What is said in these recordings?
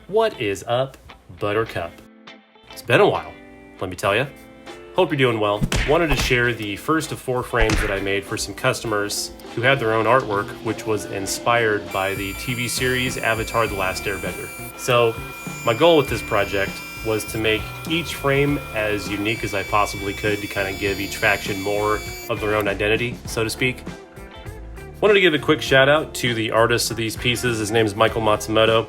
What is up, Buttercup? It's been a while, let me tell you. Hope you're doing well. Wanted to share the first of 4 frames that I made for some customers who had their own artwork, which was inspired by the TV series Avatar: The Last Airbender. So my goal with this project was to make each frame as unique as I possibly could to kind of give each faction more of their own identity, so to speak. Wanted to give a quick shout out to the artist of these pieces. His name is Michael Matsumoto.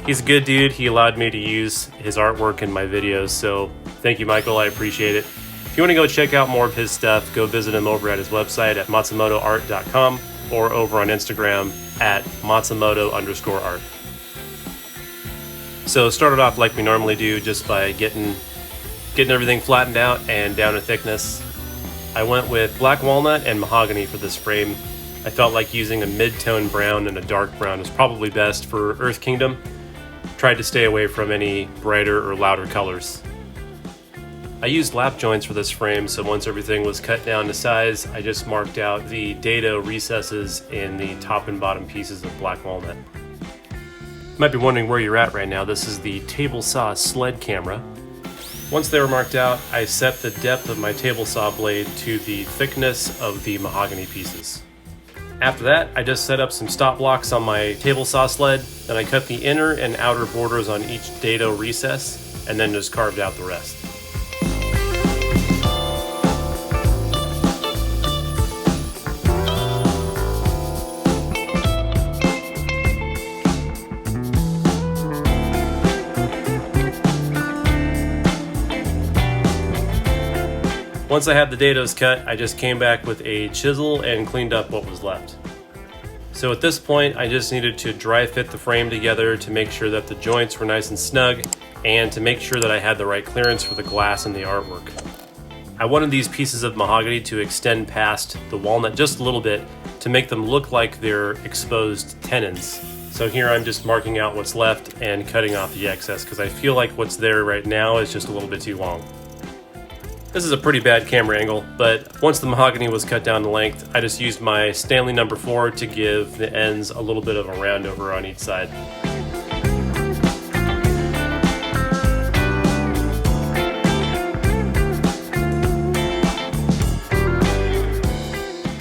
He's a good dude. He allowed me to use his artwork in my videos, so thank you, Michael. I appreciate it. If you want to go check out more of his stuff, go visit him over at his website at matsumotoart.com or over on Instagram at matsumoto_art. So started off like we normally do, just by getting everything flattened out and down to thickness. I went with black walnut and mahogany for this frame. I felt like using a mid-tone brown and a dark brown was probably best for Earth Kingdom. Tried to stay away from any brighter or louder colors. I used lap joints for this frame, so once everything was cut down to size, I just marked out the dado recesses in the top and bottom pieces of black walnut. You might be wondering where you're at right now. This is the table saw sled camera. Once they were marked out, I set the depth of my table saw blade to the thickness of the mahogany pieces. After that, I just set up some stop blocks on my table saw sled, then I cut the inner and outer borders on each dado recess, and then just carved out the rest. Once I had the dados cut, I just came back with a chisel and cleaned up what was left. So at this point, I just needed to dry fit the frame together to make sure that the joints were nice and snug and to make sure that I had the right clearance for the glass and the artwork. I wanted these pieces of mahogany to extend past the walnut just a little bit to make them look like they're exposed tenons. So here I'm just marking out what's left and cutting off the excess because I feel like what's there right now is just a little bit too long. This is a pretty bad camera angle, but once the mahogany was cut down to length, I just used my Stanley No. 4 to give the ends a little bit of a round over on each side.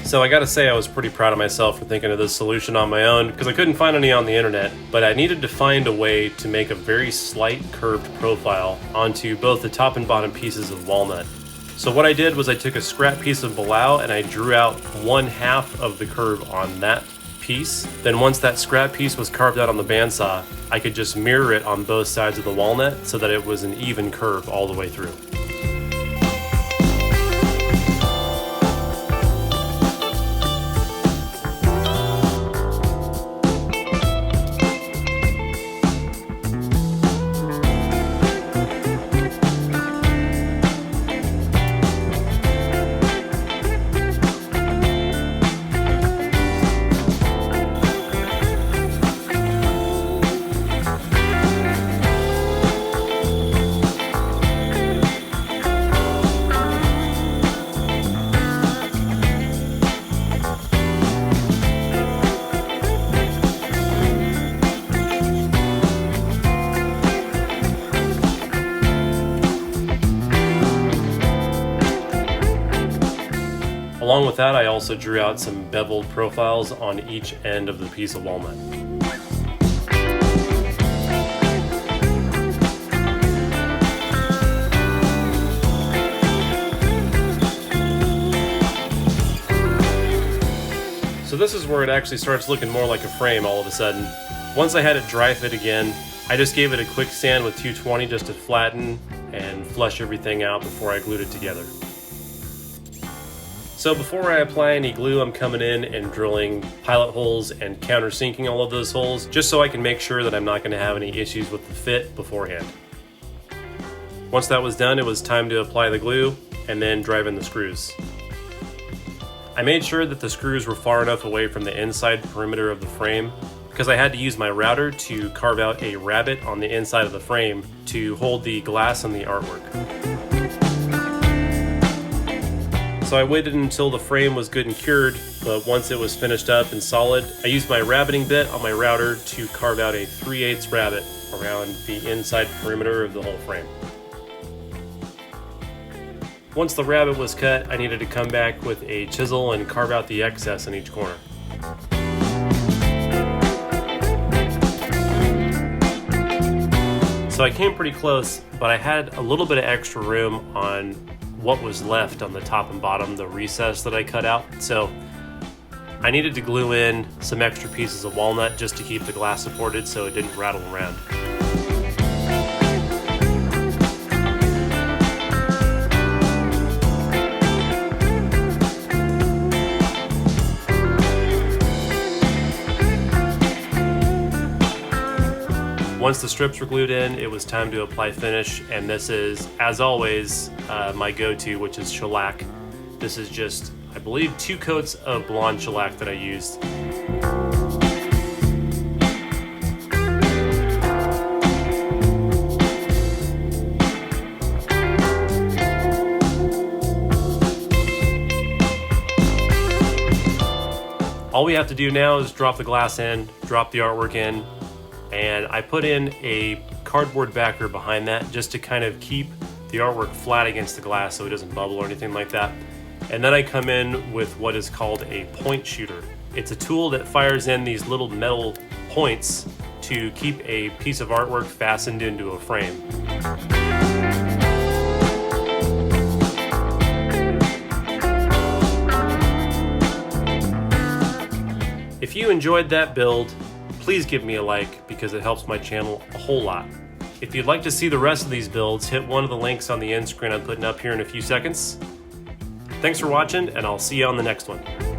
So I gotta say I was pretty proud of myself for thinking of this solution on my own because I couldn't find any on the internet, but I needed to find a way to make a very slight curved profile onto both the top and bottom pieces of walnut. So what I did was I took a scrap piece of balau and I drew out 1/2 of the curve on that piece. Then once that scrap piece was carved out on the bandsaw, I could just mirror it on both sides of the walnut so that it was an even curve all the way through. Along with that, I also drew out some beveled profiles on each end of the piece of walnut. So this is where it actually starts looking more like a frame all of a sudden. Once I had it dry fit again, I just gave it a quick sand with 220 just to flatten and flush everything out before I glued it together. So before I apply any glue, I'm coming in and drilling pilot holes and countersinking all of those holes, just so I can make sure that I'm not going to have any issues with the fit beforehand. Once that was done, it was time to apply the glue and then drive in the screws. I made sure that the screws were far enough away from the inside perimeter of the frame because I had to use my router to carve out a rabbet on the inside of the frame to hold the glass and the artwork. So I waited until the frame was good and cured, but once it was finished up and solid, I used my rabbeting bit on my router to carve out a 3/8 rabbet around the inside perimeter of the whole frame. Once the rabbet was cut, I needed to come back with a chisel and carve out the excess in each corner. So I came pretty close, but I had a little bit of extra room on what was left on the top and bottom, the recess that I cut out. So I needed to glue in some extra pieces of walnut just to keep the glass supported so it didn't rattle around. Once the strips were glued in, it was time to apply finish, and this is, as always, my go-to, which is shellac. This is just, I believe, 2 coats of blonde shellac that I used. All we have to do now is drop the glass in, drop the artwork in, and I put in a cardboard backer behind that just to kind of keep the artwork flat against the glass so it doesn't bubble or anything like that. And then I come in with what is called a point shooter. It's a tool that fires in these little metal points to keep a piece of artwork fastened into a frame. If you enjoyed that build, please give me a like because it helps my channel a whole lot. If you'd like to see the rest of these builds, hit one of the links on the end screen I'm putting up here in a few seconds. Thanks for watching, and I'll see you on the next one.